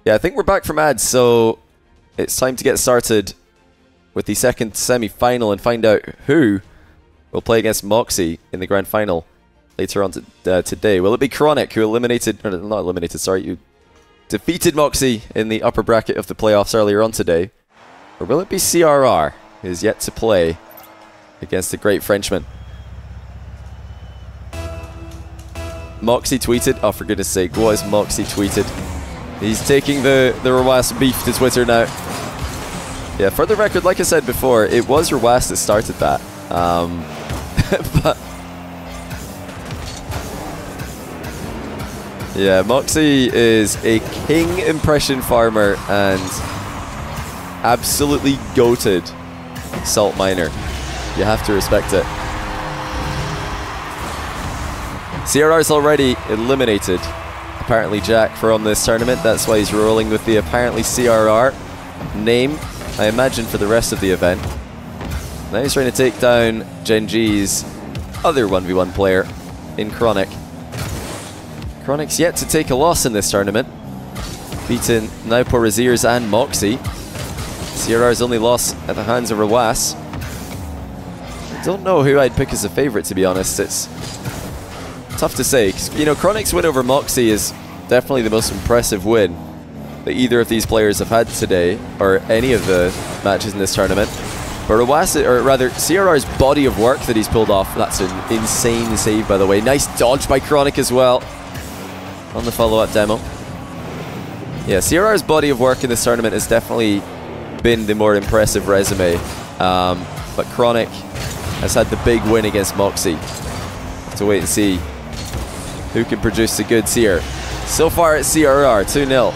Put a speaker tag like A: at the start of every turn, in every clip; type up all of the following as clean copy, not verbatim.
A: Yeah, I think we're back from ads, so it's time to get started with the second semi-final and find out who will play against Moxie in the grand final later on today. Will it be Chronic, who who defeated Moxie in the upper bracket of the playoffs earlier on today? Or will it be CRR, who is yet to play against the great Frenchman? Moxie tweeted, oh for goodness sake, what has Moxie tweeted? He's taking the Rawas beef to Twitter now. Yeah, for the record, like I said before, it was Rawas that started that. But yeah, Moxie is a king impression farmer and absolutely goated salt miner. You have to respect it. CRR is already eliminated. Apparently Jack from this tournament. That's why he's rolling with the apparently CRR name, I imagine, for the rest of the event. Now he's trying to take down Gen G's other 1v1 player in Chronic. Chronic's yet to take a loss in this tournament, beaten Naupo, Raziers and Moxie. CRR's only loss at the hands of Rawas. I don't know who I'd pick as a favourite, to be honest. It's tough to say, 'cause, you know, Chronic's win over Moxie is definitely the most impressive win that either of these players have had today, or any of the matches in this tournament. But Rawas, or rather CRR's body of work that he's pulled off, that's an insane save, by the way. Nice dodge by Chronic as well on the follow-up demo. Yeah, CRR's body of work in this tournament has definitely been the more impressive resume. But Chronic has had the big win against Moxie. Have to wait and see who can produce the goods here. So far it's CRR, 2-0.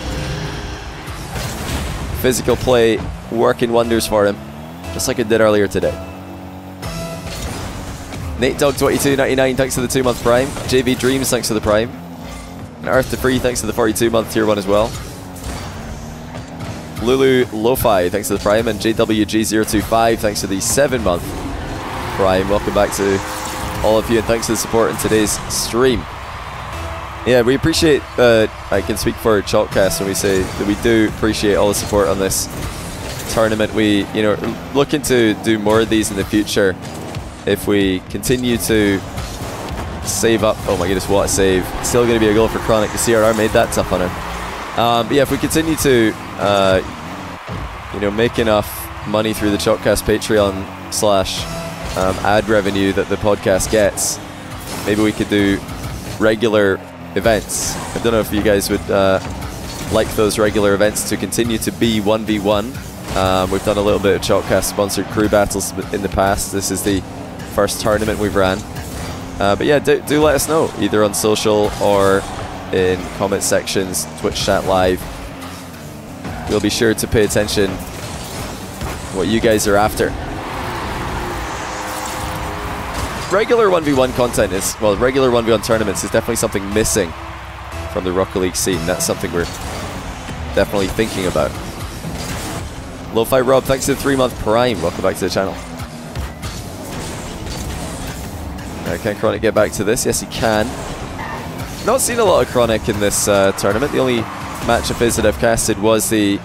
A: Physical play working wonders for him, just like it did earlier today. Nate Dog 2299, thanks for the 2-month Prime. JV Dreams, thanks for the Prime. And Earth to Free, thanks for the 42-month Tier 1 as well. Lulu Lo-Fi, thanks for the Prime. And JWG025, thanks for the 7-month Prime. Welcome back to all of you, and thanks for the support in today's stream. Yeah, we appreciate, I can speak for Chalkcast when we say that we do appreciate all the support on this tournament. We, you know, looking to do more of these in the future if we continue to save up. Oh my goodness, what a save. Still going to be a goal for Chronic. The CRR made that tough on him. But yeah, if we continue to, you know, make enough money through the Chalkcast Patreon / ad revenue that the podcast gets, maybe we could do regular events. I don't know if you guys would like those regular events to continue to be 1v1. We've done a little bit of Chalkcast sponsored crew battles in the past. This is the first tournament we've ran. But yeah, do let us know, either on social or in comment sections, Twitch chat live. We'll be sure to pay attention what you guys are after. Regular 1v1 content is, well, regular 1v1 tournaments is definitely something missing from the Rocket League scene. That's something we're definitely thinking about. Lo-Fi Rob, thanks to the 3-month Prime. Welcome back to the channel. Can Chronic get back to this? Yes, he can. Not seen a lot of Chronic in this tournament. The only match of his that I've casted was the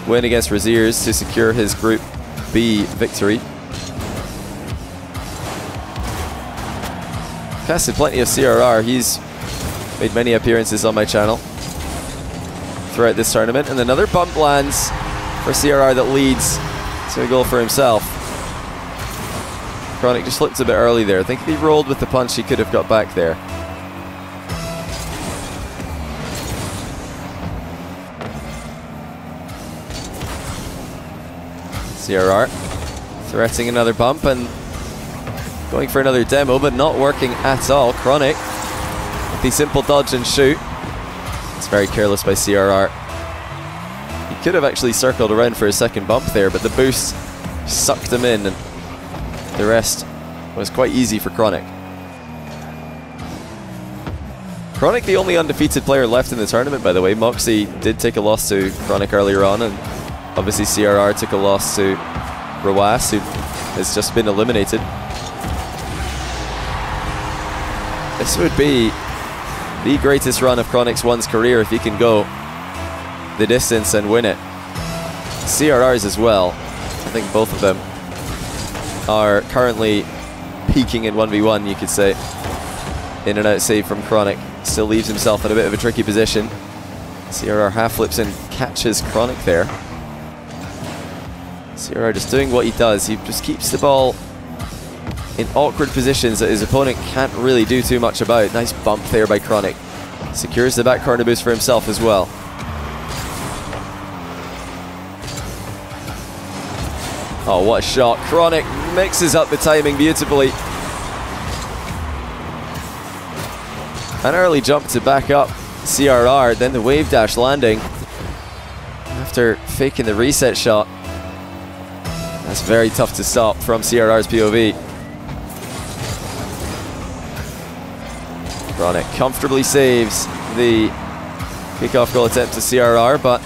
A: win against Raziers to secure his Group B victory. Casted plenty of CRR. He's made many appearances on my channel throughout this tournament. And another bump lands for CRR that leads to a goal for himself. Chronic just flipped a bit early there. I think if he rolled with the punch, he could have got back there. CRR threatening another bump and going for another demo, but not working at all. Chronic with the simple dodge and shoot. It's very careless by CRR. He could have actually circled around for a second bump there, but the boost sucked him in, and the rest was quite easy for Chronic. Chronic, the only undefeated player left in the tournament, by the way. Moxie did take a loss to Chronic earlier on, and obviously CRR took a loss to Rawas, who has just been eliminated. This would be the greatest run of Chronic's One's career if he can go the distance and win it. CRRs as well. I think both of them are currently peaking in 1v1, you could say. In and out save from Chronic. Still leaves himself in a bit of a tricky position. CRR half flips and catches Chronic there. CRR just doing what he does. He just keeps the ball in awkward positions that his opponent can't really do too much about. Nice bump there by Chronic. Secures the back corner boost for himself as well. Oh, what a shot. Chronic mixes up the timing beautifully. An early jump to back up CRR, then the wave dash landing after faking the reset shot. That's very tough to stop from CRR's POV. Chronic comfortably saves the kickoff goal attempt to CRR, but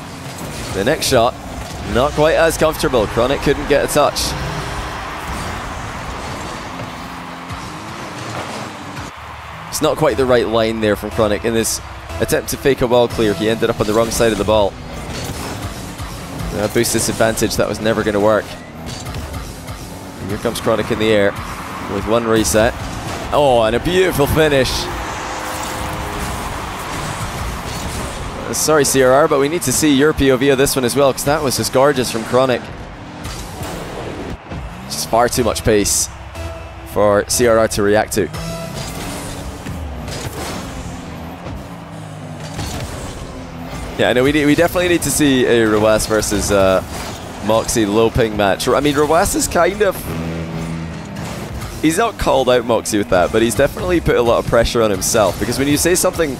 A: the next shot, not quite as comfortable. Chronic couldn't get a touch. It's not quite the right line there from Chronic. In this attempt to fake a wall clear, he ended up on the wrong side of the ball. Boost disadvantage, that was never going to work. And here comes Chronic in the air with one reset. Oh, and a beautiful finish. Sorry, CRR, but we need to see your POV of this one as well, because that was just gorgeous from Chronic. Just far too much pace for CRR to react to. Yeah, no, we definitely need to see a Rawas versus Moxie low ping match. I mean, Rawas is kind of... He's not called out Moxie with that, but he's definitely put a lot of pressure on himself, because when you say something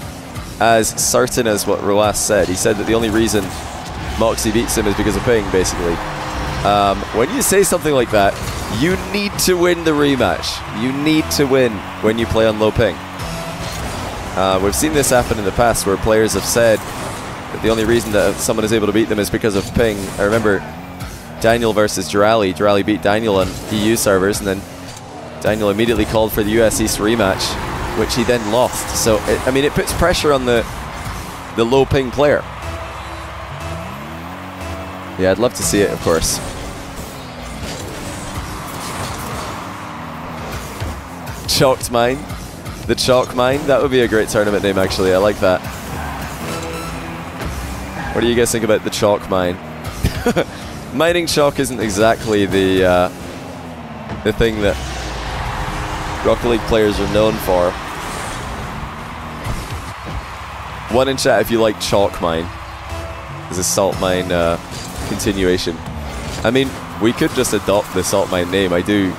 A: as certain as what Rawas said, he said that the only reason Moxie beats him is because of ping, basically. When you say something like that, you need to win the rematch. You need to win when you play on low ping. We've seen this happen in the past where players have said that the only reason that someone is able to beat them is because of ping. I remember Daniel versus Durali. Durali beat Daniel on EU servers, and then Daniel immediately called for the US East rematch, which he then lost. So, I mean, it puts pressure on the low ping player. Yeah, I'd love to see it, of course. Chalked Mine. The Chalk Mine. That would be a great tournament name, actually. I like that. What do you guys think about the Chalk Mine? Mining chalk isn't exactly the thing that Rocket League players are known for. One in chat if you like Chalk Mine. As a Salt Mine continuation. I mean, we could just adopt the Salt Mine name. I do.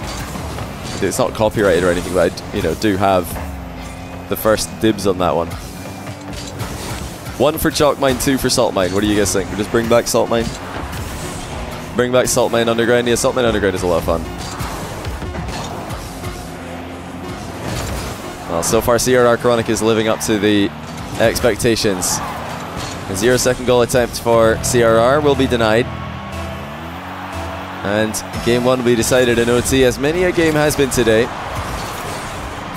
A: It's not copyrighted or anything, but I do have the first dibs on that one. 1 for Chalk Mine, 2 for Salt Mine. What do you guys think? We just bring back Salt Mine? Bring back Salt Mine Underground? Yeah, Salt Mine Underground is a lot of fun. Well, so far CRR Chronic is living up to the expectations. A 0-second goal attempt for CRR will be denied. And game 1 will be decided in OT, as many a game has been today.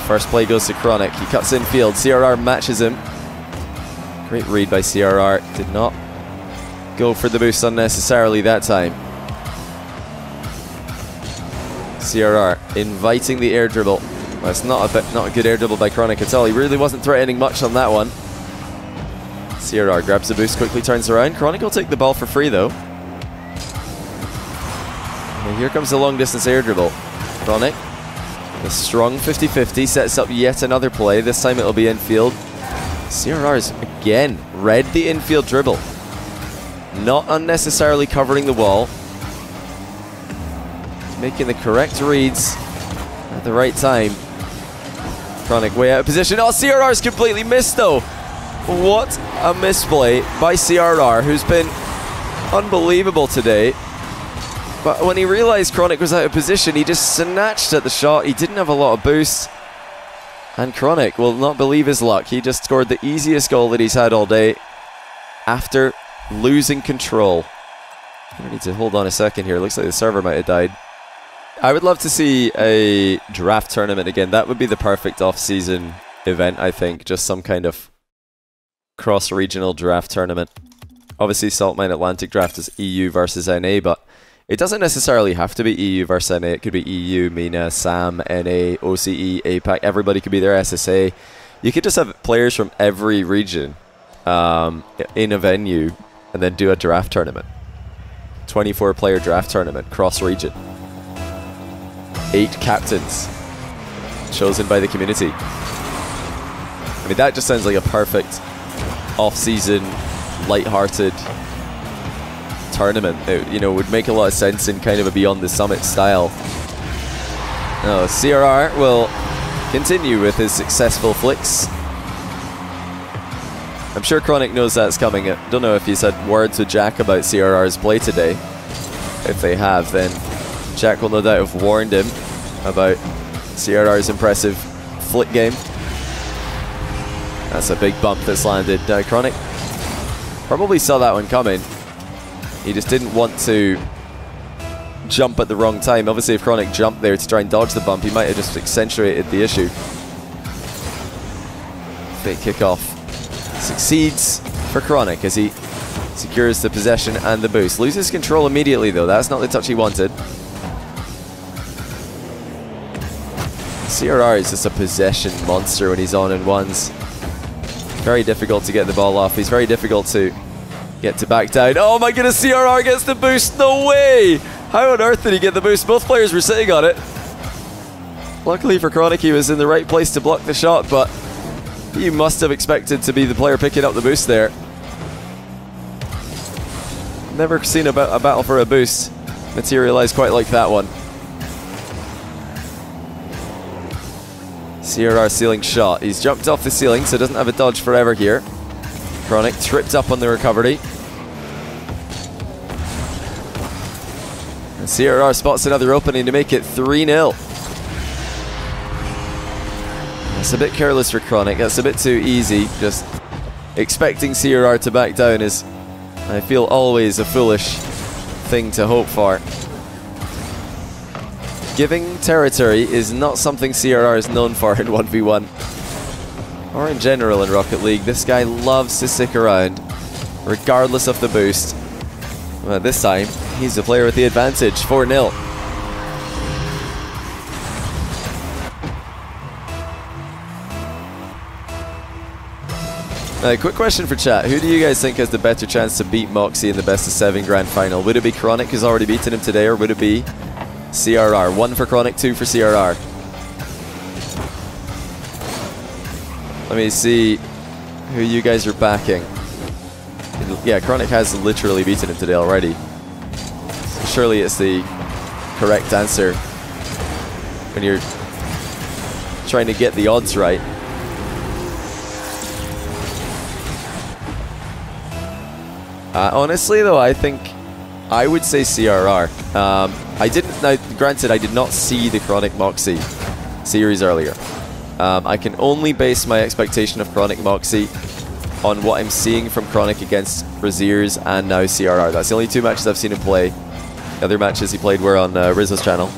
A: First play goes to Chronic. He cuts in field. CRR matches him. Great read by CRR. Did not go for the boost unnecessarily that time. CRR inviting the air dribble. Well, it's not a good air dribble by Chronic at all. He really wasn't threatening much on that one. CRR grabs the boost, quickly turns around. Chronic will take the ball for free though. And here comes the long distance air dribble. Chronic, the strong 50-50, sets up yet another play. This time it'll be infield. CRR's again read the infield dribble. Not unnecessarily covering the wall. Making the correct reads at the right time. Chronic way out of position. Oh, CRR's completely missed though. What a misplay by CRR, who's been unbelievable today. But when he realized Chronic was out of position, he just snatched at the shot. He didn't have a lot of boost. And Chronic will not believe his luck. He just scored the easiest goal that he's had all day after losing control. I need to hold on a second here. Looks like the server might have died. I would love to see a draft tournament again. That would be the perfect off-season event, I think. Just some kind of cross-regional draft tournament. Obviously, Saltmine Atlantic draft is EU versus NA, but it doesn't necessarily have to be EU versus NA. It could be EU, MENA, SAM, NA, OCE, APAC. Everybody could be there, SSA. You could just have players from every region in a venue and then do a draft tournament. 24-player draft tournament, cross-region. 8 captains chosen by the community. I mean, that just sounds like a perfect off-season, light-hearted tournament. It, you know, would make a lot of sense in kind of a Beyond the Summit style. No, CRR will continue with his successful flicks. I'm sure Chronic knows that's coming. I don't know if he's had words with Jack about CRR's play today. If they have, then Jack will no doubt have warned him about CRR's impressive flick game. That's a big bump that's landed. Chronic probably saw that one coming. He just didn't want to jump at the wrong time. Obviously, if Chronic jumped there to try and dodge the bump, he might have just accentuated the issue. Fake kickoff succeeds for Chronic as he secures the possession and the boost. Loses control immediately, though. That's not the touch he wanted. CRR is just a possession monster when he's on in ones. Very difficult to get the ball off. He's very difficult to get to back down. Oh my goodness, CRR gets the boost. No way! How on earth did he get the boost? Both players were sitting on it. Luckily for Chronic, he was in the right place to block the shot, but he must have expected to be the player picking up the boost there. Never seen a battle for a boost materialize quite like that one. CRR ceiling shot. He's jumped off the ceiling, so doesn't have a dodge forever here. Chronic tripped up on the recovery. And CRR spots another opening to make it 3-0. That's a bit careless for Chronic. That's a bit too easy. Just expecting CRR to back down is, I feel, always a foolish thing to hope for. Giving territory is not something CRR is known for in 1v1. Or in general in Rocket League. This guy loves to stick around, regardless of the boost. Well, this time, he's the player with the advantage. 4-0. Quick question for chat. Who do you guys think has the better chance to beat Moxie in the best of 7 grand final? Would it be Chronic, who's already beaten him today, or would it be CRR? 1 for Chronic, 2 for CRR. Let me see who you guys are backing. Yeah, Chronic has literally beaten him today already. So surely it's the correct answer when you're trying to get the odds right. Honestly, though, I think I would say CRR. I didn't. Now, granted, I did not see the Chronic Moxie series earlier. I can only base my expectation of Chronic Moxie on what I'm seeing from Chronic against Raziers and now CRR. That's the only 2 matches I've seen him play. The other matches he played were on Rizzo's channel.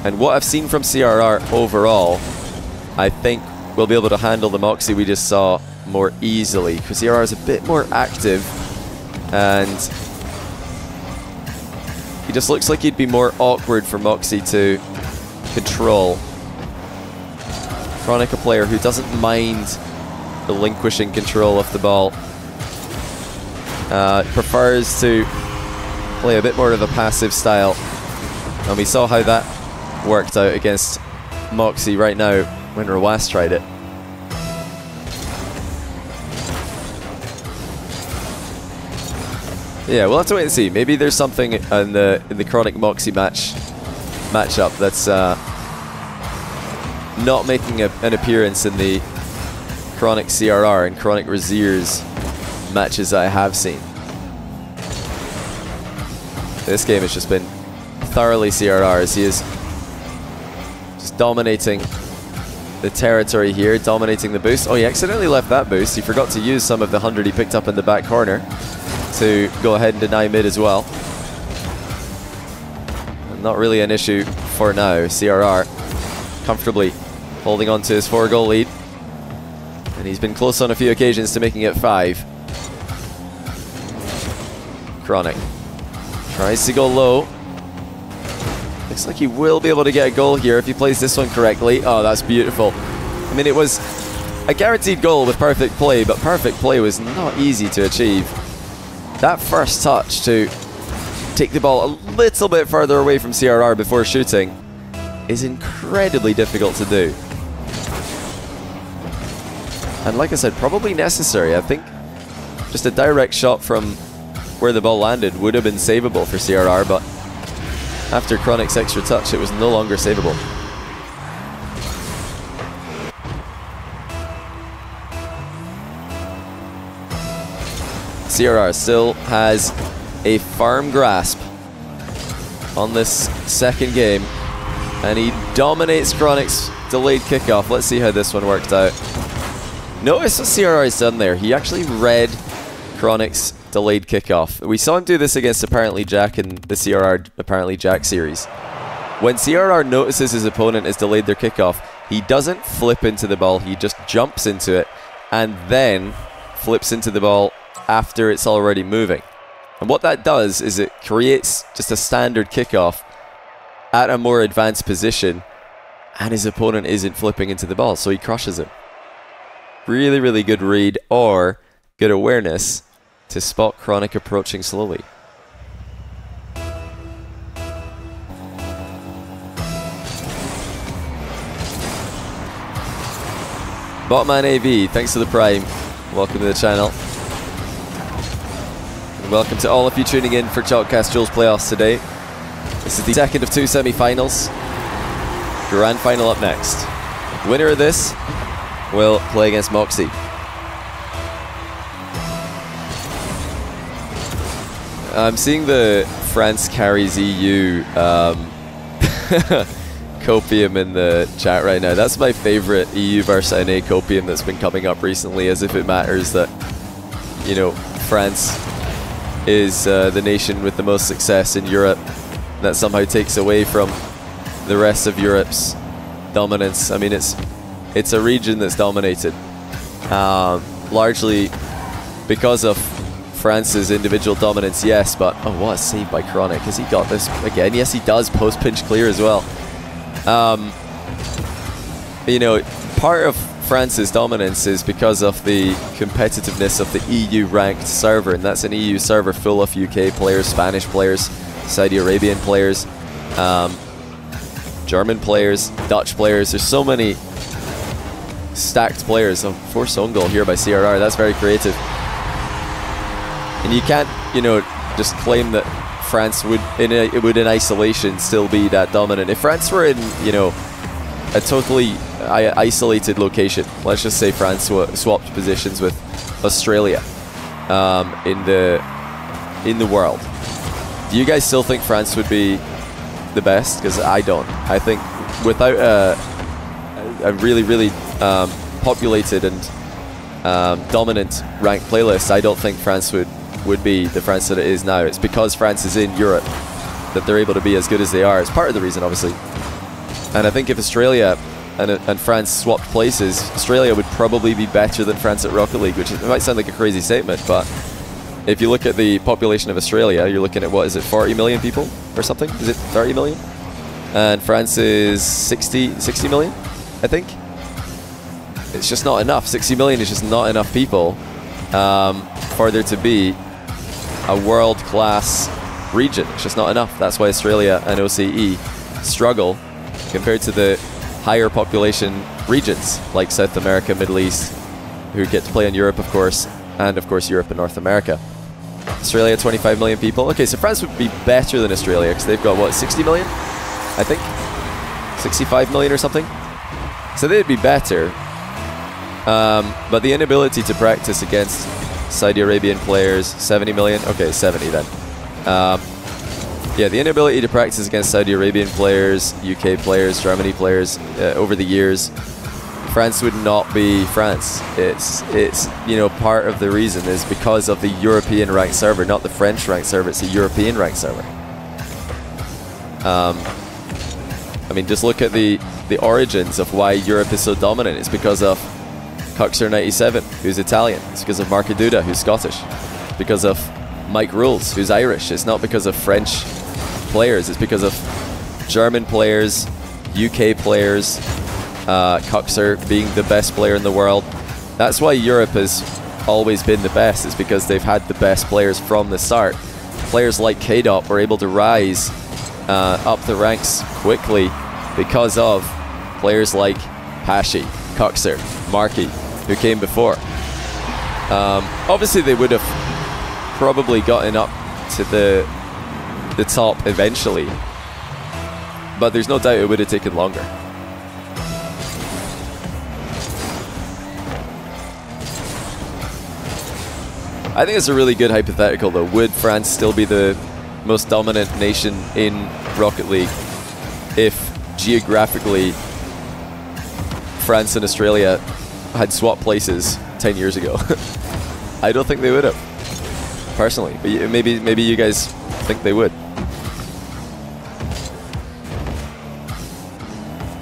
A: And what I've seen from CRR overall, I think we'll be able to handle the Moxie we just saw more easily, because CRR is a bit more active and he just looks like he'd be more awkward for Moxie to control. Chronic, a player who doesn't mind relinquishing control of the ball, prefers to play a bit more of a passive style, and we saw how that worked out against Moxie right now when Rawas tried it. Yeah, we'll have to wait and see. Maybe there's something in the Chronic Moxie matchup that's not making an appearance in the Chronic CRR and Chronic Raziers matches that I have seen. This game has just been thoroughly CRR, as he is just dominating the territory here, dominating the boost. Oh, he accidentally left that boost. He forgot to use some of the 100 he picked up in the back corner to go ahead and deny mid as well. Not really an issue for now. CRR comfortably holding on to his 4-goal lead, and he's been close on a few occasions to making it 5. Chronic tries to go low. Looks like he will be able to get a goal here if he plays this one correctly. Oh, that's beautiful. I mean, it was a guaranteed goal with perfect play, but perfect play was not easy to achieve. That first touch to take the ball a little bit further away from CRR before shooting is incredibly difficult to do. And like I said, probably necessary. I think just a direct shot from where the ball landed would have been savable for CRR, but after Chronic's extra touch, it was no longer savable. CRR still has a firm grasp on this second game, and he dominates Chronic's delayed kickoff. Let's see how this one worked out. Notice what CRR has done there. He actually read Chronic's delayed kickoff. We saw him do this against Apparently Jack in the CRR Apparently Jack series. When CRR notices his opponent has delayed their kickoff, he doesn't flip into the ball, he just jumps into it and then flips into the ball after it's already moving. And what that does is it creates just a standard kickoff at a more advanced position, and his opponent isn't flipping into the ball, so he crushes him. Really, really good read or good awareness to spot Chronic approaching slowly. Botman AV, thanks for the Prime. Welcome to the channel. And welcome to all of you tuning in for Chalkcast Duels playoffs today. This is the second of two semi-finals. Grand final up next. Winner of this will play against Moxie. I'm seeing the France carries EU copium in the chat right now. That's my favorite EU versus NA copium that's been coming up recently, as if it matters that, you know, France is the nation with the most success in Europe. That somehow takes away from the rest of Europe's dominance. I mean, it's a region that's dominated largely because of France's individual dominance, yes, but oh, what a save by Chronic. Has he got this again? Yes, he does. Post pinch clear as well. You know, part of France's dominance is because of the competitiveness of the EU ranked server, and that's an EU server full of UK players, Spanish players, Saudi Arabian players, German players, Dutch players. There's so many stacked players. Oh, forced own goal here by CRR. That's very creative. And you can't, you know, just claim that France would in isolation still be that dominant. If France were in, you know, a totally isolated location, let's just say France swapped positions with Australia in the world, do you guys still think France would be the best? Because I don't. I think without a really, really populated and dominant ranked playlist, I don't think France would be the France that it is now. It's because France is in Europe that they're able to be as good as they are. It's part of the reason, obviously. And I think if Australia and France swapped places, Australia would probably be better than France at Rocket League, which it might sound like a crazy statement, but if you look at the population of Australia, you're looking at, what is it, 40 million people or something? Is it 30 million? And France is 60 million, I think. It's just not enough. 60 million is just not enough people for there to be a world-class region. It's just not enough. That's why Australia and OCE struggle compared to the higher population regions like South America, Middle East, who get to play in Europe, of course, and of course Europe and North America. Australia, 25 million people. Okay, so France would be better than Australia because they've got, what, 60 million? I think? 65 million or something? So they'd be better. But the inability to practice against Saudi Arabian players, 70 million? Okay, 70 then. Yeah, the inability to practice against Saudi Arabian players, UK players, Germany players over the years, France would not be France. It's you know, part of the reason is because of the European ranked server, not the French ranked server. It's a European ranked server. I mean, just look at the origins of why Europe is so dominant. It's because of Cuxer97, who's Italian. It's because of Marco Duda, who's Scottish. It's because of Mike Rules, who's Irish. It's not because of French players, it's because of German players, UK players, Kuxer being the best player in the world. That's why Europe has always been the best, is because they've had the best players from the start. Players like KDOT were able to rise up the ranks quickly because of players like Hashi, Kuxer, Markey, who came before. Obviously they would have probably gotten up to the top eventually, but there's no doubt it would have taken longer. I think it's a really good hypothetical though. Would France still be the most dominant nation in Rocket League if geographically France and Australia had swapped places 10 years ago? I don't think they would have, personally, but maybe you guys think they would.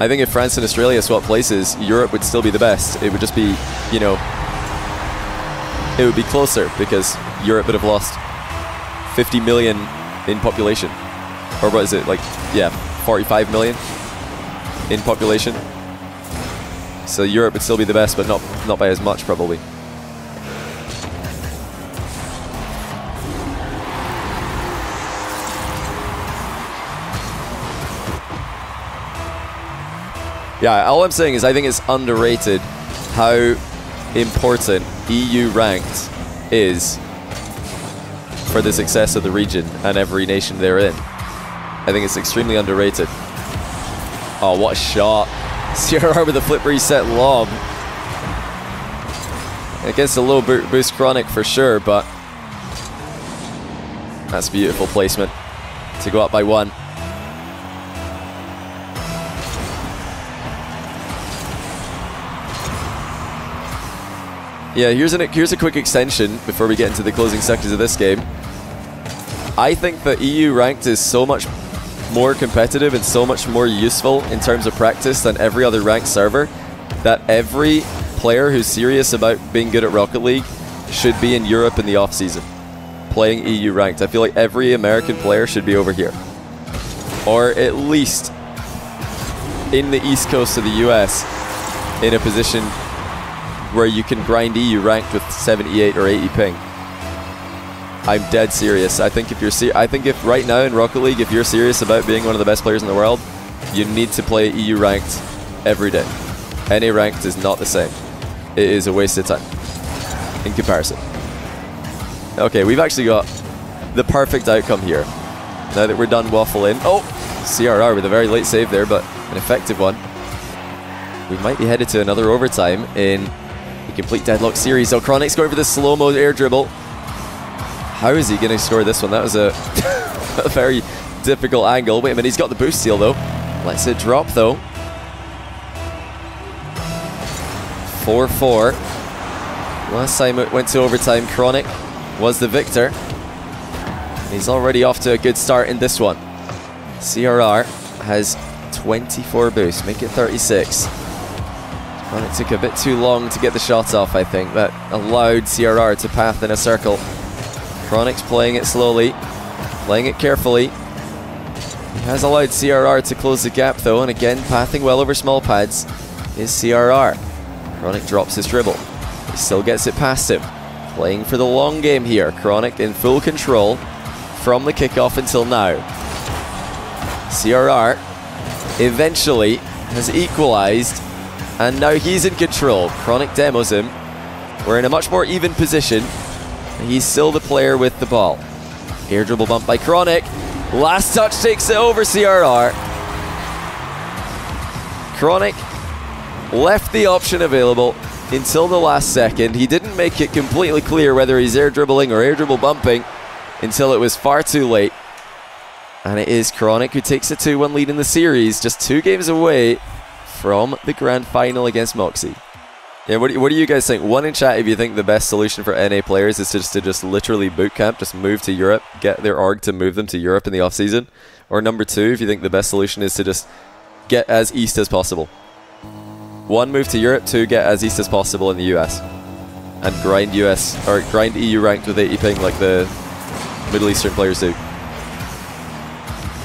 A: I think if France and Australia swapped places, Europe would still be the best. It would just be, you know, it would be closer because Europe would have lost 50 million in population. Or what is it, like, yeah, 45 million in population. So Europe would still be the best, but not by as much, probably. Yeah, all I'm saying is I think it's underrated how important EU ranked is for the success of the region and every nation they're in. I think it's extremely underrated. Oh, what a shot. CRR with a flip reset lob. Against a low boost Chronic for sure, but that's beautiful placement to go up by 1. Yeah, here's a quick extension before we get into the closing sectors of this game. I think that EU ranked is so much more competitive and so much more useful in terms of practice than every other ranked server, that every player who's serious about being good at Rocket League should be in Europe in the off-season, playing EU ranked. I feel like every American player should be over here, or at least in the East Coast of the US, in a position where you can grind EU ranked with 78 or 80 ping. I'm dead serious. I think if right now in Rocket League, if you're serious about being one of the best players in the world, you need to play EU ranked every day. NA ranked is not the same. It is a waste of time in comparison. Okay, we've actually got the perfect outcome here. Now that we're done waffling. Oh, CRR with a very late save there, but an effective one. We might be headed to another overtime in a complete deadlock series. So Chronic's going for the slow-mo air dribble. How is he going to score this one? That was a, a very difficult angle. Wait a minute, he's got the boost steal though. Lets it drop though. 4-4. Last time it went to overtime, Chronic was the victor. He's already off to a good start in this one. CRR has 24 boosts, make it 36. And it took a bit too long to get the shot off, I think. That allowed CRR to path in a circle. Chronic's playing it slowly, playing it carefully. He has allowed CRR to close the gap though, and again, pathing well over small pads is CRR. Chronic drops his dribble. He still gets it past him. Playing for the long game here. Chronic in full control from the kickoff until now. CRR eventually has equalized, and now he's in control. Chronic demos him. We're in a much more even position. He's still the player with the ball. Air dribble bump by Chronic. Last touch takes it over CRR. Chronic left the option available until the last second. He didn't make it completely clear whether he's air dribbling or air dribble bumping until it was far too late. And it is Chronic who takes a 2-1 lead in the series, just 2 games away from the grand final against Moxie. Yeah, what do you guys think? One in chat if you think the best solution for NA players is to just literally boot camp, just move to Europe, get their org to move them to Europe in the off season. Or number 2, if you think the best solution is to just get as east as possible. 1, move to Europe. 2, get as east as possible in the US. And grind EU ranked with 80 ping like the Middle Eastern players do.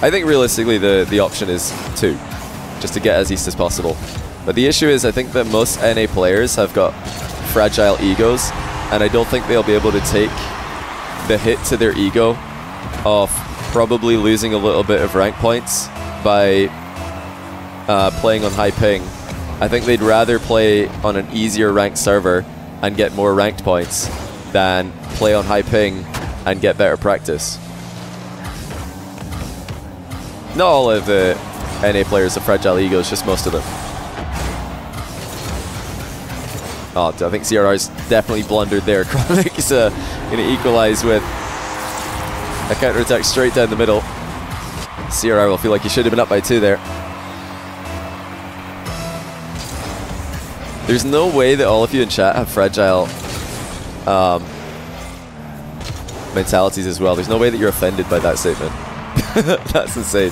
A: I think realistically the option is 2, just to get as east as possible. But the issue is I think that most NA players have got fragile egos, and I don't think they'll be able to take the hit to their ego of probably losing a little bit of rank points by playing on high ping. I think they'd rather play on an easier ranked server and get more ranked points than play on high ping and get better practice. Not all of the NA players have fragile egos, just most of them. Oh, I think CRR's definitely blundered there. Chronic's going to equalize with a counter-attack straight down the middle. CRR will feel like he should have been up by 2 there. There's no way that all of you in chat have fragile mentalities as well. There's no way that you're offended by that statement. That's insane.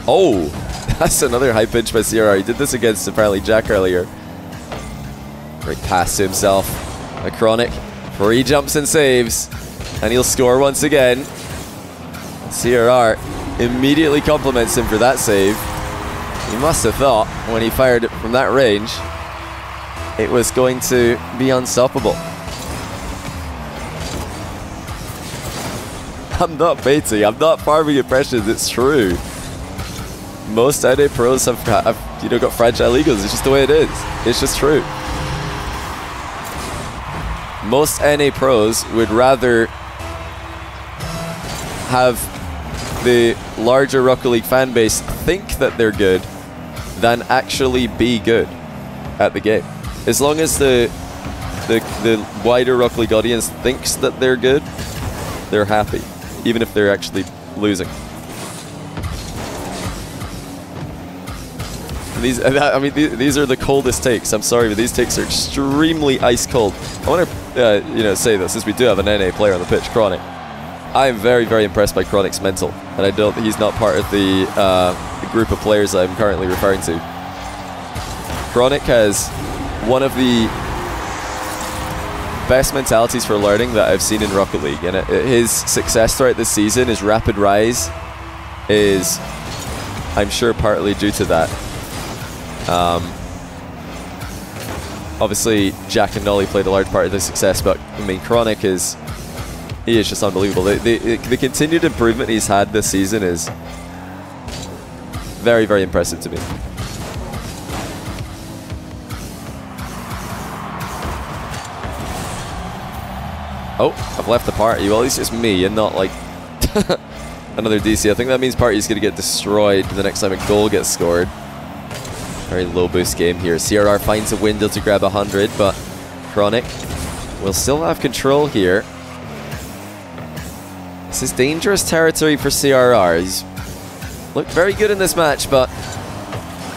A: Oh, that's another high pitch by CRR. He did this against apparently Jack earlier. Right pass to himself. A Chronic. Free jumps and saves. And he'll score once again. CRR immediately compliments him for that save. He must have thought when he fired it from that range it was going to be unstoppable. I'm not baiting, I'm not farming impressions, it's true. Most NA pros have got fragile egos, it's just the way it is. It's just true. Most NA pros would rather have the larger Rocket League fan base think that they're good than actually be good at the game. As long as the wider Rocket League audience thinks that they're good, they're happy, even if they're actually losing. These are the coldest takes. I'm sorry, but these takes are extremely ice cold. I want to say that since we do have an NA player on the pitch, Chronic. I am very, very impressed by Chronic's mental, and I don't. He's not part of the group of players I'm currently referring to. Chronic has one of the best mentalities for learning that I've seen in Rocket League, and his success throughout this season, his rapid rise, is, I'm sure, partly due to that. Obviously, Jack and Nolly played a large part of the success, but I mean, Chronic is just unbelievable. The continued improvement he's had this season is very, very impressive to me. Oh, I've left the party. Well, it's just me and not like another DC. I think that means party's going to get destroyed the next time a goal gets scored. Very low boost game here. CRR finds a window to grab 100, but Chronic will still have control here. This is dangerous territory for CRR. He's looked very good in this match, but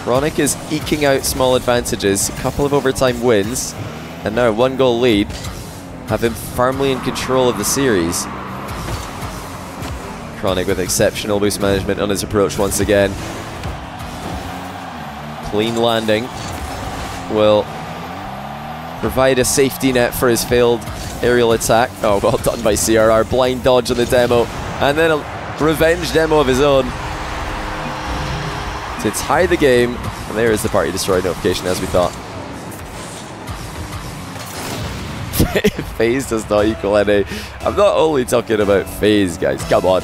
A: Chronic is eking out small advantages. A couple of overtime wins, and now a 1-goal lead have him firmly in control of the series. Chronic with exceptional boost management on his approach once again. Clean landing will provide a safety net for his failed aerial attack. Oh, well done by CRR. Blind dodge on the demo, and then a revenge demo of his own to tie the game. And there is the party destroy notification, as we thought. FaZe does not equal NA. I'm not only talking about FaZe, guys. Come on.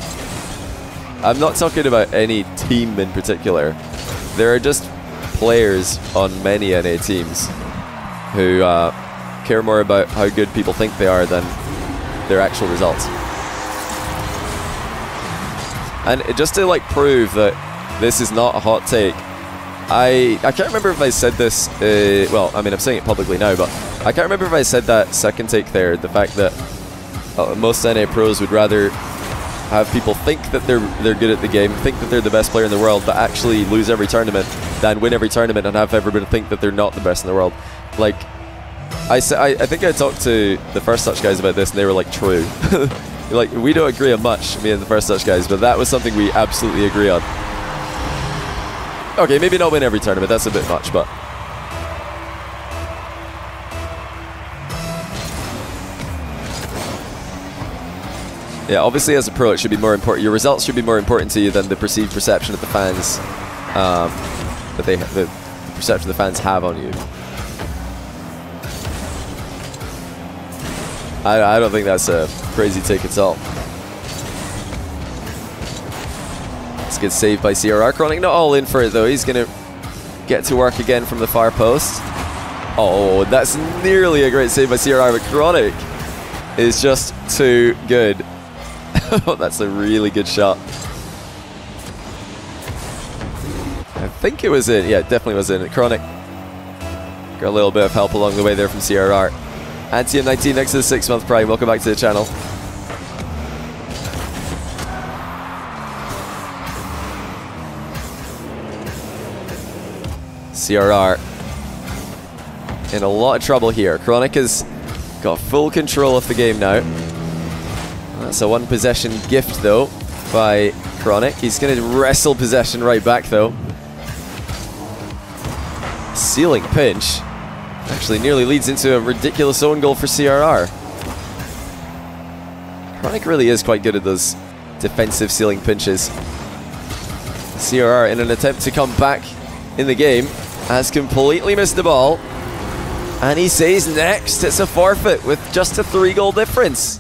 A: I'm not talking about any team in particular. There are just players on many NA teams who care more about how good people think they are than their actual results. And just to like prove that this is not a hot take, I can't remember if I said this, well, I mean, I'm saying it publicly now, but I can't remember if I said that second take there, the fact that most NA pros would rather have people think that they're good at the game, think that they're the best player in the world, but actually lose every tournament, than win every tournament and have everybody think that they're not the best in the world. Like, I think I talked to the First Touch guys about this, and they were like, true. Like, we don't agree on much, me and the First Touch guys, but that was something we absolutely agree on. Okay, maybe not win every tournament, that's a bit much, but Yeah, obviously as a pro it should be more important. Your results should be more important to you than the perceived perception of the fans, the perception the fans have on you. I don't think that's a crazy take at all. It's a good save by CRR. Chronic not all in for it though. He's going to get to work again from the far post. Oh, that's nearly a great save by CRR, but Chronic is just too good. That's a really good shot. I think it was in. Yeah, it definitely was in. Chronic got a little bit of help along the way there from CRR. Antium19 next to the 6-month Prime. Welcome back to the channel. CRR in a lot of trouble here. Chronic has got full control of the game now. That's a one possession gift though by Chronic. He's going to wrestle possession right back though. Ceiling pinch actually nearly leads into a ridiculous own goal for CRR. Chronic really is quite good at those defensive ceiling pinches. CRR, in an attempt to come back in the game, has completely missed the ball. And he says next, it's a forfeit with just a 3-goal difference.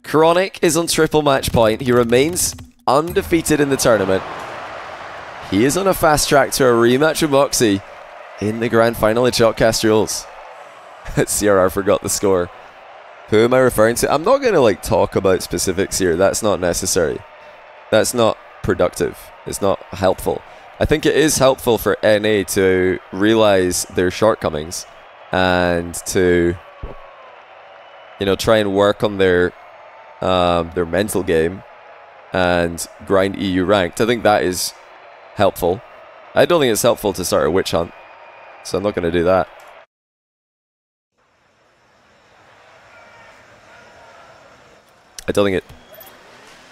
A: Chronic is on triple match point. He remains undefeated in the tournament. He is on a fast track to a rematch with Moxie in the grand final at Shotcast Duels. CRR forgot the score. Who am I referring to? I'm not going to like talk about specifics here. That's not necessary. That's not productive. It's not helpful. I think it is helpful for NA to realize their shortcomings and to, you know, try and work on their mental game and grind EU ranked. I think that is helpful. I don't think it's helpful to start a witch hunt, so I'm not going to do that. I don't think it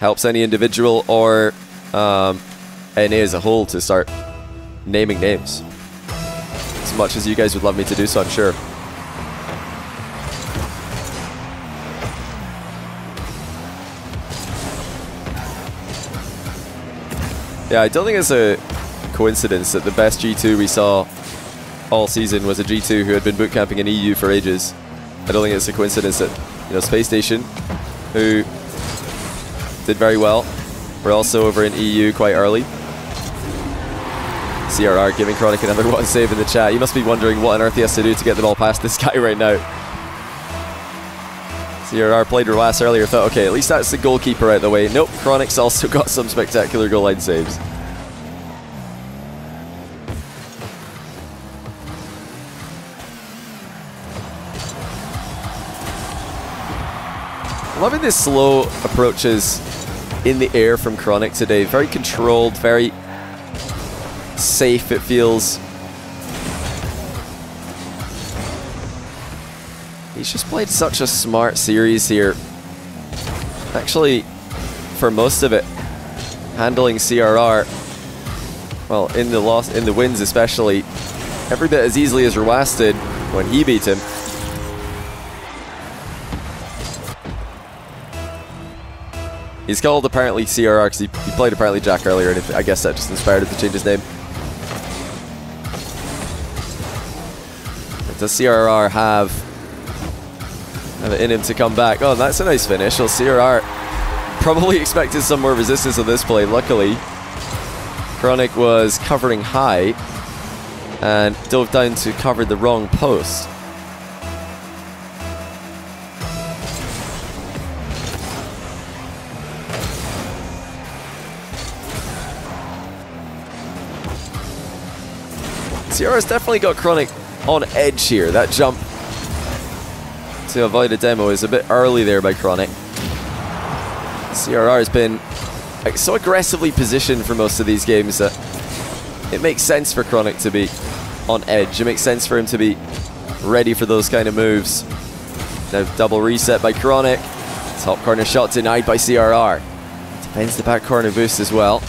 A: helps any individual or NA as a whole to start naming names. As much as you guys would love me to do so, I'm sure. Yeah, I don't think it's a coincidence that the best G2 we saw all season was a G2 who had been bootcamping in EU for ages. I don't think it's a coincidence that, you know, Space Station, who did very well, were also over in EU quite early. CRR giving Chronic another one save in the chat. You must be wondering what on earth he has to do to get the ball past this guy right now. CRR played Ruas earlier, thought, okay, at least that's the goalkeeper out the way. Nope, Chronic's also got some spectacular goal line saves. Loving the slow approaches in the air from Chronic today. Very controlled, very safe, it feels. He's just played such a smart series here. Actually, for most of it, handling CRR, well, in the wins especially, every bit as easily as Ruas did when he beat him. He's called apparently CRR because he played apparently Jack earlier, and I guess that just inspired him to change his name. Does CRR have it in him to come back? Oh, that's a nice finish. Well, CRR probably expected some more resistance on this play. Luckily, Chronic was covering high and dove down to cover the wrong post. CRR's definitely got Chronic on edge here. That jump to avoid a demo is a bit early there by Chronic. CRR has been so aggressively positioned for most of these games that it makes sense for Chronic to be on edge. It makes sense for him to be ready for those kind of moves. Now double reset by Chronic. Top corner shot denied by CRR. Defends the back corner boost as well.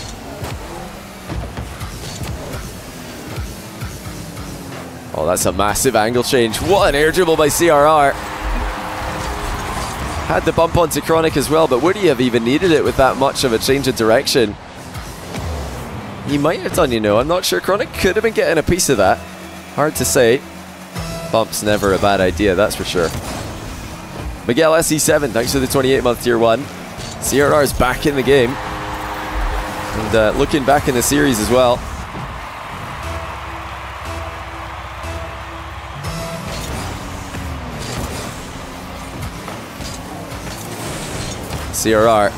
A: Oh, that's a massive angle change. What an air dribble by CRR. Had the bump onto Chronic as well, but would he have even needed it with that much of a change of direction? He might have done, you know. I'm not sure. Chronic could have been getting a piece of that. Hard to say. Bump's never a bad idea, that's for sure. Miguel SE7, thanks for the 28-month tier 1. CRR's back in the game. And looking back in the series as well. CRR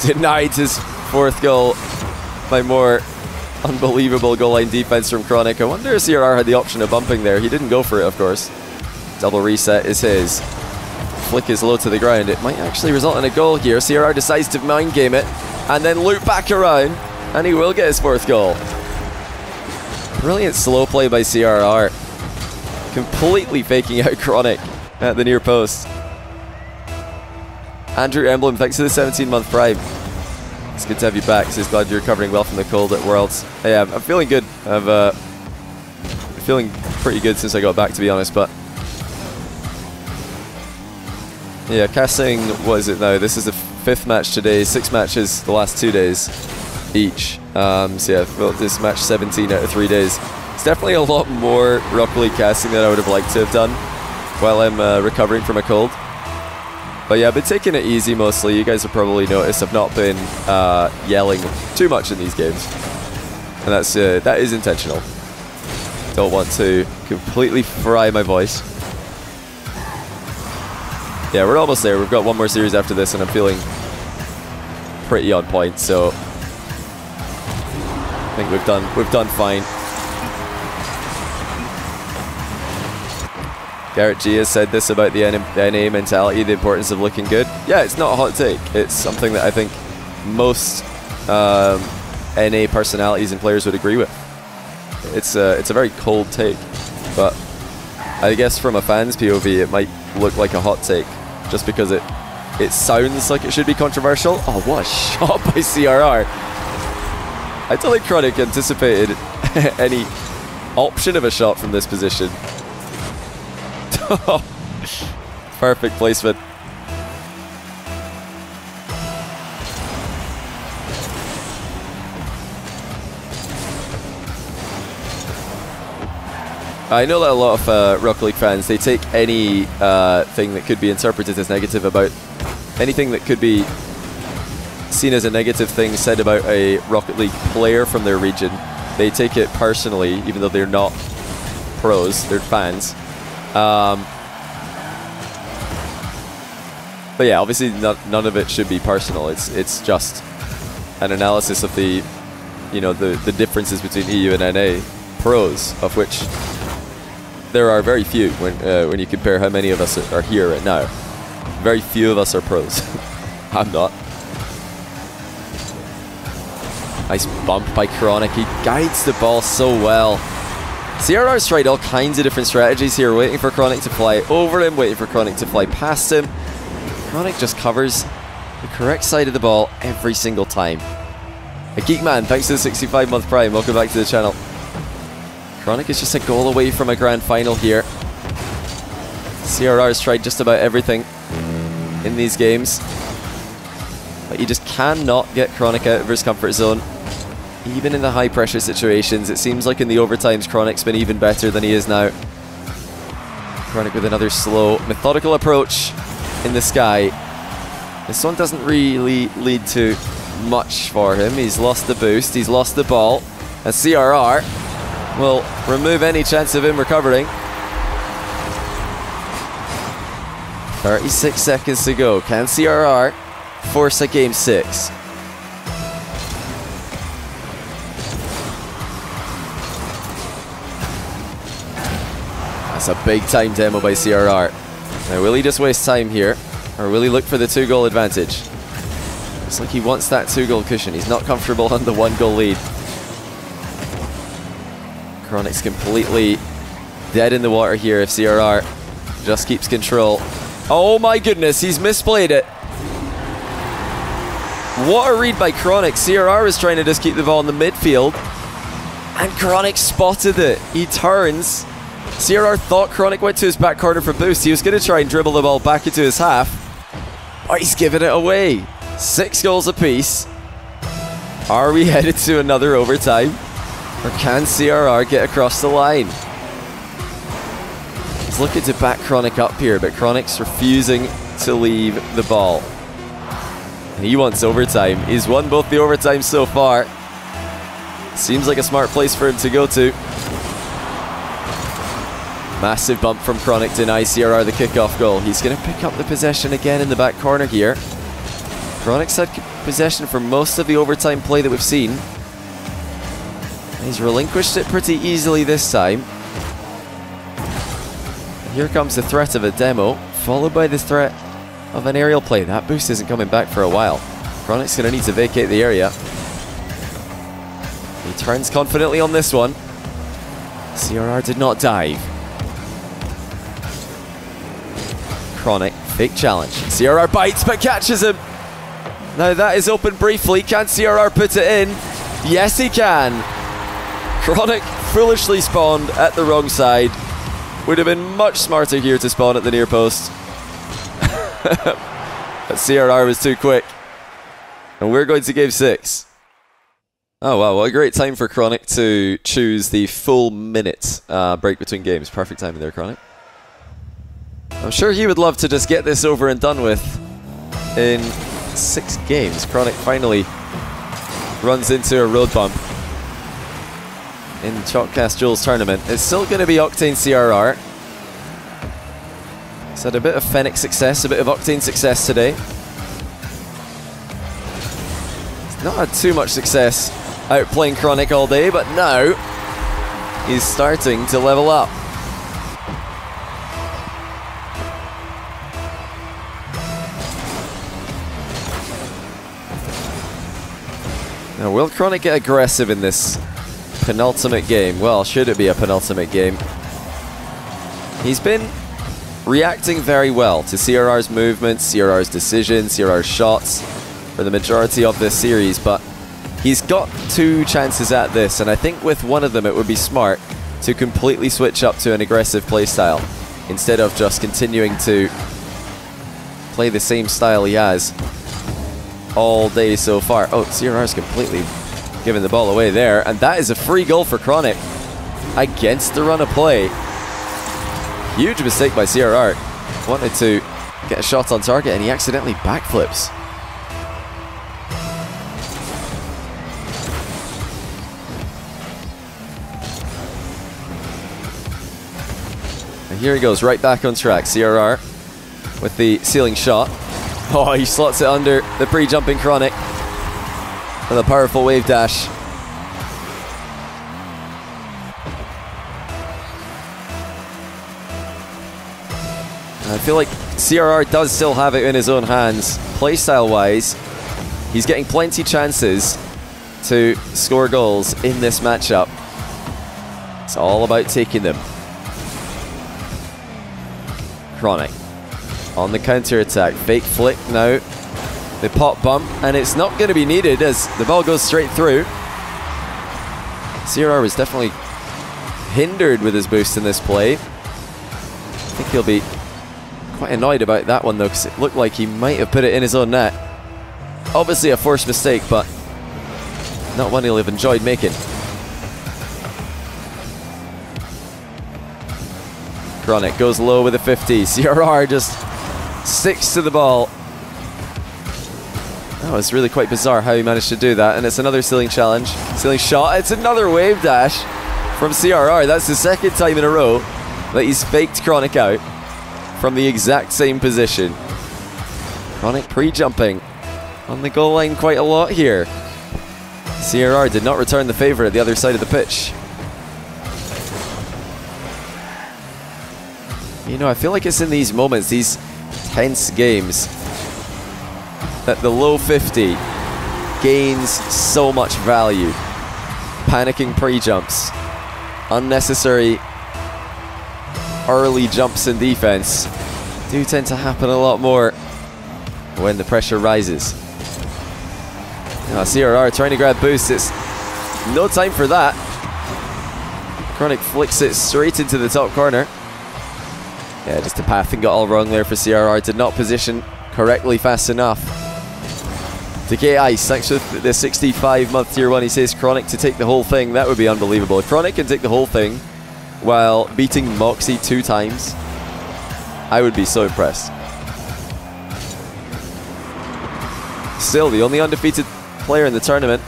A: denied his 4th goal by more unbelievable goal line defense from Chronic. I wonder if CRR had the option of bumping there. He didn't go for it, of course. Double reset is his. Flick is low to the ground. It might actually result in a goal here. CRR decides to mind game it and then loop back around, and he will get his 4th goal. Brilliant slow play by CRR. Completely faking out Chronic at the near post. Andrew Emblem, thanks for the 17-month prime. It's good to have you back. Says glad you're recovering well from the cold at Worlds. Hey, I'm feeling good. I'm feeling pretty good since I got back, to be honest. But yeah, casting, what is it now? This is the 5th match today. 6 matches the last 2 days each. So yeah, this match 17 out of 3 days. It's definitely a lot more Rocket League casting than I would have liked to have done while I'm recovering from a cold. But yeah, I've been taking it easy mostly. You guys have probably noticed I've not been yelling too much in these games. And that is intentional. Don't want to completely fry my voice. Yeah, we're almost there. We've got one more series after this and I'm feeling pretty on point, so I think we've done fine. Garrett G has said this about the NA mentality, the importance of looking good. Yeah, it's not a hot take. It's something that I think most NA personalities and players would agree with. It's a very cold take, but I guess from a fan's POV it might look like a hot take just because it sounds like it should be controversial. Oh, what a shot by CRR. I don't think Chronic anticipated any option of a shot from this position. Perfect placement. I know that a lot of Rocket League fans, they take any thing that could be interpreted as negative about anything that could be seen as a negative thing said about a Rocket League player from their region. They take it personally, even though they're not pros, they're fans. But yeah, obviously none of it should be personal. It's just an analysis of the, you know, the differences between EU and NA pros, of which there are very few when you compare how many of us are here right now. Very few of us are pros. I'm not. Nice bump by Chronic. He guides the ball so well. CRR's tried all kinds of different strategies here, waiting for Chronic to fly over him, waiting for Chronic to fly past him. Chronic just covers the correct side of the ball every single time. A Geekman, thanks to the 65-month prime. Welcome back to the channel. Chronic is just a goal away from a grand final here. CRR's tried just about everything in these games, but you just cannot get Chronic out of his comfort zone. Even in the high pressure situations, it seems like in the overtimes Chronic's been even better than he is now. Chronic with another slow, methodical approach in the sky. This one doesn't really lead to much for him. He's lost the boost, he's lost the ball, and CRR will remove any chance of him recovering. 36 seconds to go. Can CRR force a game 6? That's a big time demo by CRR. Now, will he just waste time here, or will he look for the 2-goal advantage? Looks like he wants that 2-goal cushion. He's not comfortable on the 1-goal lead. Chronic's completely dead in the water here if CRR just keeps control. Oh my goodness, he's misplayed it. What a read by Chronic. CRR is trying to just keep the ball in the midfield, and Chronic spotted it. He turns. CRR thought Chronic went to his back corner for boost. He was going to try and dribble the ball back into his half, Oh, he's giving it away. 6 goals apiece. Are we headed to another overtime? Or can CRR get across the line? He's looking to back Chronic up here, but Chronic's refusing to leave the ball. And he wants overtime. He's won both the overtimes so far. Seems like a smart place for him to go to. Massive bump from Chronic denies CRR the kickoff goal. He's going to pick up the possession again in the back corner here. Chronic's had possession for most of the overtime play that we've seen. He's relinquished it pretty easily this time. And here comes the threat of a demo, followed by the threat of an aerial play. That boost isn't coming back for a while. Chronic's going to need to vacate the area. He turns confidently on this one. CRR did not dive. Chronic, fake challenge. CRR bites but catches him. Now that is open briefly. Can CRR put it in? Yes, he can. Chronic foolishly spawned at the wrong side. Would have been much smarter here to spawn at the near post. But CRR was too quick. And we're going to game 6. Oh wow, what a great time for Chronic to choose the full minute break between games. Perfect timing there, Chronic. I'm sure he would love to just get this over and done with in 6 games. Chronic finally runs into a road bump in Chalkcast Duels tournament. It's still going to be Octane CRR. He's had a bit of Fennec success, a bit of Octane success today. He's not had too much success outplaying Chronic all day, but now he's starting to level up. Now, will Chronic get aggressive in this penultimate game? Well, should it be a penultimate game? He's been reacting very well to CRR's movements, CRR's decisions, CRR's shots for the majority of this series, but he's got 2 chances at this, and I think with one of them it would be smart to completely switch up to an aggressive playstyle instead of just continuing to play the same style he has all day so far. Oh, CRR's completely given the ball away there, and that is a free goal for Chronic against the run of play. Huge mistake by CRR. Wanted to get a shot on target and he accidentally backflips. And here he goes, right back on track. CRR with the ceiling shot. Oh, he slots it under the pre-jumping Chronic with a powerful wave dash. I feel like CRR does still have it in his own hands. Playstyle-wise, he's getting plenty chances to score goals in this matchup. It's all about taking them. Chronic on the counter-attack. Fake flick now. The pop bump, and it's not going to be needed as the ball goes straight through. CRR was definitely hindered with his boost in this play. I think he'll be quite annoyed about that one though, because it looked like he might have put it in his own net. Obviously a forced mistake, but not one he'll have enjoyed making. Chronic goes low with a 50. CRR just sticks to the ball. Oh, it's really quite bizarre how he managed to do that. And it's another ceiling challenge. Ceiling shot. It's another wave dash from CRR. That's the 2nd time in a row that he's faked Chronic out from the exact same position. Chronic pre-jumping on the goal line quite a lot here. CRR did not return the favor at the other side of the pitch. You know, I feel like it's in these moments, these tense games, that the low 50 gains so much value. Panicking pre-jumps, unnecessary early jumps in defense do tend to happen a lot more when the pressure rises. Now, CRR trying to grab boost. It's no time for that. Chronic flicks it straight into the top corner. Yeah, just the pathing got all wrong there for CRR. Did not position correctly fast enough. Decay Ice, thanks for the 65-month tier 1. He says Chronic to take the whole thing. That would be unbelievable. If Chronic can take the whole thing while beating Moxie 2 times, I would be so impressed. Still, the only undefeated player in the tournament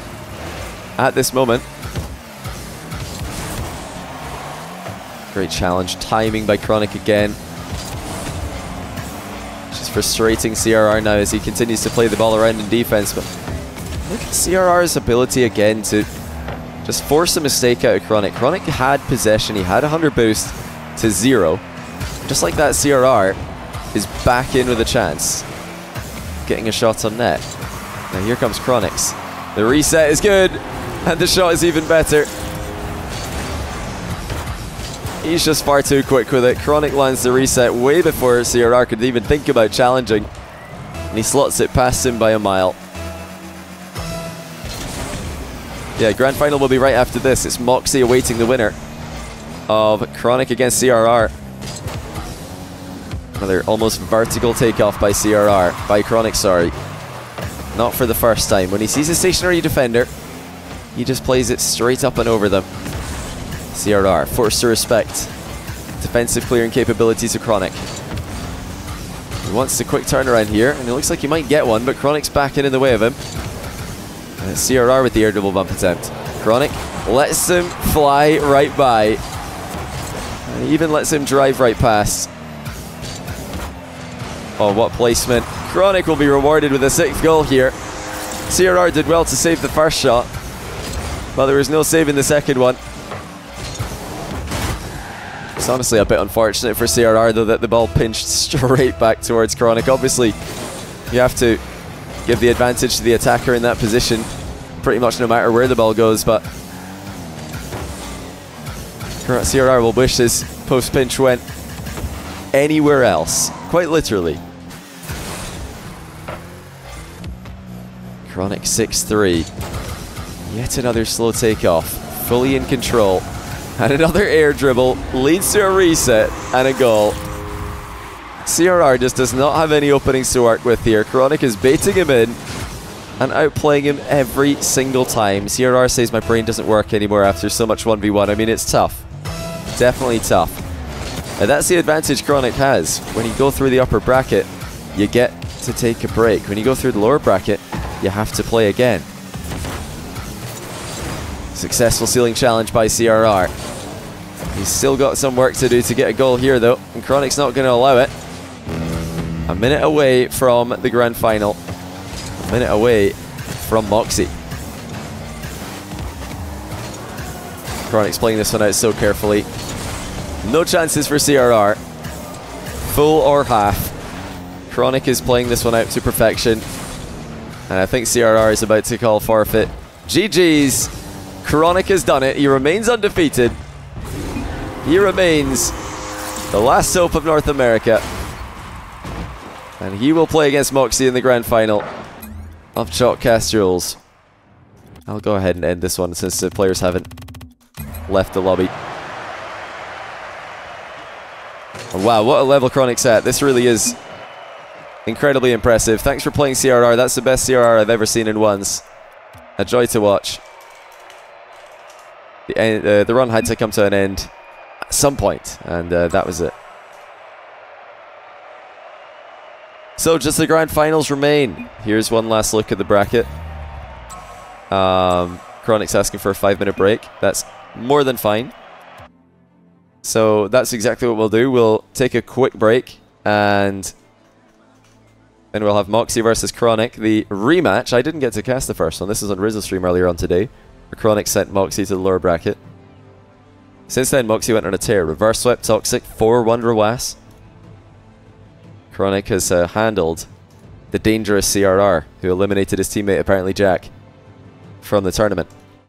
A: at this moment. Great challenge. Timing by Chronic again. Just frustrating CRR now as he continues to play the ball around in defense. But look at CRR's ability again to just force a mistake out of Chronic. Chronic had possession. He had 100 boost to 0. Just like that, CRR is back in with a chance. Getting a shot on net. Now here comes Chronix. The reset is good, and the shot is even better. He's just far too quick with it. Chronic lands the reset way before CRR could even think about challenging. And he slots it past him by a mile. Yeah, grand final will be right after this. It's Moxie awaiting the winner of Chronic against CRR. Another almost vertical takeoff by CRR. By Chronic, sorry. Not for the first time. When he sees a stationary defender, he just plays it straight up and over them. CRR forced to respect defensive clearing capabilities of Chronic. He wants a quick turnaround here, and it looks like he might get one, but Chronic's back in the way of him. And it's CRR with the air double bump attempt. Chronic lets him fly right by. And he even lets him drive right past. Oh, what placement. Chronic will be rewarded with a 6th goal here. CRR did well to save the first shot, but there was no saving the second one. It's honestly a bit unfortunate for CRR though that the ball pinched straight back towards Chronic. Obviously, you have to give the advantage to the attacker in that position pretty much no matter where the ball goes, but CRR will wish his post pinch went anywhere else, quite literally. Chronic 6-3. Yet another slow takeoff, fully in control. And another air dribble leads to a reset and a goal. CRR just does not have any openings to work with here. Chronic is baiting him in and outplaying him every single time. CRR says my brain doesn't work anymore after so much 1v1. I mean, it's tough. Definitely tough. And that's the advantage Chronic has. When you go through the upper bracket, you get to take a break. When you go through the lower bracket, you have to play again. Successful ceiling challenge by CRR. He's still got some work to do to get a goal here though, and Chronic's not going to allow it. A minute away from the grand final. A minute away from Moxie. Chronic's playing this one out so carefully. No chances for CRR. Full or half. Chronic is playing this one out to perfection. And I think CRR is about to call forfeit. GG's. Chronic has done it. He remains undefeated. He remains the last hope of North America. And he will play against Moxie in the grand final of Chalkcast Duels. I'll go ahead and end this one since the players haven't left the lobby. Oh, wow, what a level Chronic's at. This really is incredibly impressive. Thanks for playing CRR. That's the best CRR I've ever seen in ones. A joy to watch. The run had to come to an end at some point, and that was it. So just the grand finals remain. Here's one last look at the bracket. Chronic's asking for a 5-minute break. That's more than fine. So that's exactly what we'll do. We'll take a quick break, and then we'll have Moxie versus Chronic, the rematch. I didn't get to cast the first one. This was on Rizzle stream earlier on today, where Chronic sent Moxie to the lower bracket. Since then, Moxie went on a tear. Reverse swept Toxic, 4-1 Rawas. Chronic has handled the dangerous CRR, who eliminated his teammate, apparently Jack, from the tournament.